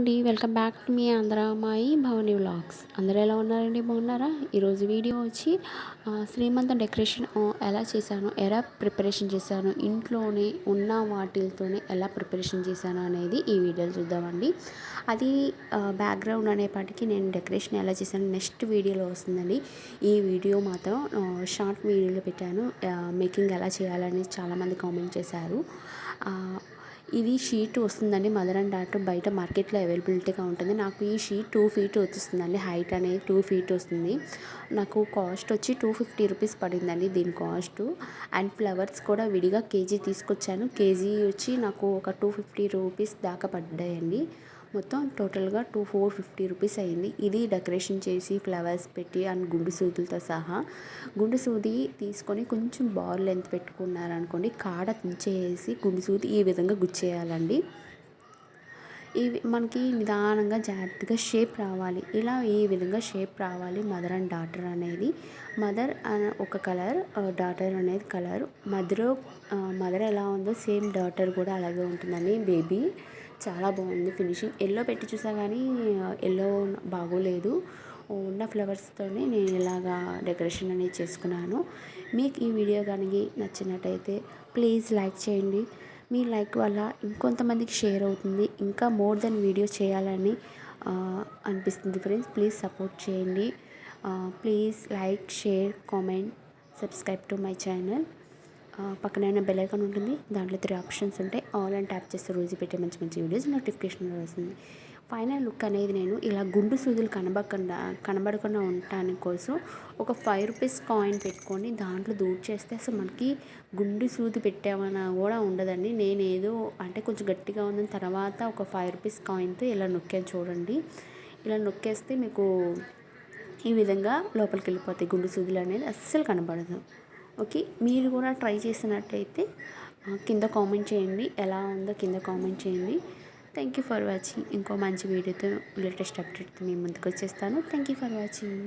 అండి. Welcome back to మీ Andhramayi Bhavani vlogs. అందరూ ఎలా ఉన్నారండి? బాగున్నారా? ఈరోజు వీడియో వచ్చి శ్రీమంతం డెకరేషన్ ఎలా చేశాను, ఎలా ప్రిపరేషన్ చేశాను, ఇంట్లోనే ఉన్న వాటితోనే ఎలా ప్రిపరేషన్ చేశాను అనేది ఈ వీడియోలో చూద్దామండి. అది బ్యాక్గ్రౌండ్ అనేపాటికి నేను డెకరేషన్ ఎలా చేశాను నెక్స్ట్ వీడియోలో వస్తుందండి. ఈ వీడియో మాత్రం షార్ట్ వీడియోలో పెట్టాను. మేకింగ్ ఎలా చేయాలని చాలామంది కామెంట్ చేశారు. ఇది షీట్ వస్తుందండి. మదర్ అండ్ డాటర్ బయట మార్కెట్లో అవైలబిలిటీగా ఉంటుంది. నాకు ఈ షీట్ 2 ఫీట్ వచ్చేస్తుందండి. హైట్ అనేది 2 ఫీట్ వస్తుంది. నాకు కాస్ట్ వచ్చి 250 రూపీస్ పడిందండి దీని కాస్ట్. అండ్ ఫ్లవర్స్ కూడా విడిగా కేజీ తీసుకొచ్చాను. కేజీ వచ్చి నాకు ఒక 250 రూపీస్ దాకా పడ్డాయండి. మొత్తం టోటల్గా 450 రూపీస్ అయింది. ఇది డెకరేషన్ చేసి ఫ్లవర్స్ పెట్టి అండ్ గుండు సూదులతో సహా. గుండు సూది తీసుకొని కొంచెం బాల్ లెంత్ పెట్టుకున్నారనుకోండి, కాడ తుంచేసి గుండు సూది ఈ విధంగా గుచ్చేయాలండి. ఇవి మనకి నిదానంగా జాగ్రత్తగా షేప్ రావాలి. ఇలా ఈ విధంగా షేప్ రావాలి. మదర్ అండ్ డాటర్ అనేది మదర్ ఒక కలర్, డాటర్ అనేది కలర్. మదర్ ఎలా ఉందో సేమ్ డాటర్ కూడా అలాగే ఉంటుందండి. బేబీ చాలా బాగుంది ఫినిషింగ్. ఎల్లో పెట్టి చూసా కానీ ఎల్లో బాగోలేదు. ఉన్న ఫ్లవర్స్తోనే నేను ఇలాగా డెకరేషన్ అనేది చేసుకున్నాను. మీకు ఈ వీడియో కానీ నచ్చినట్టయితే ప్లీజ్ లైక్ చేయండి. మీ లైక్ వల్ల ఇంకొంతమందికి షేర్ అవుతుంది. ఇంకా మోర్ దెన్ వీడియోస్ చేయాలని అనిపిస్తుంది ఫ్రెండ్స్. ప్లీజ్ సపోర్ట్ చేయండి. Please like, share, comment, subscribe to my channel. పక్కన బెల్ ఐకాన్ ఉంటుంది. దాంట్లో 3 ఆప్షన్స్ ఉంటాయి. ఆల్ అని ట్యాప్ చేస్తే రోజు పెట్టే మంచి మంచి వీడియోస్ నోటిఫికేషన్ వస్తుంది. ఫైనల్ లుక్ అనేది నేను ఇలా గుండు సూదులు కనబడకుండా ఉండటానికి కోసం ఒక 5 రూపీస్ కాయిన్ పెట్టుకొని దాంట్లో చేస్తే అసలు మనకి గుండు సూది పెట్టామన్నా కూడా ఉండదండి. నేనేదో అంటే కొంచెం గట్టిగా ఉందని తర్వాత ఒక 5 రూపీస్ కాయిన్తో ఇలా నొక్కాను చూడండి. ఇలా నొక్కేస్తే మీకు ఈ విధంగా లోపలికి వెళ్ళిపోతాయి. గుండు సూదులు అనేది అస్సలు కనబడదు. ఓకే, మీరు కూడా ట్రై చేసినట్టయితే కింద కామెంట్ చేయండి. ఎలా ఉందో కింద కామెంట్ చేయండి. Thank you for watching. ఇంకో మంచి వీడియోతో లేటెస్ట్ అప్డేట్తో మీ ముందుకు వచ్చేస్తాను. Thank you for watching.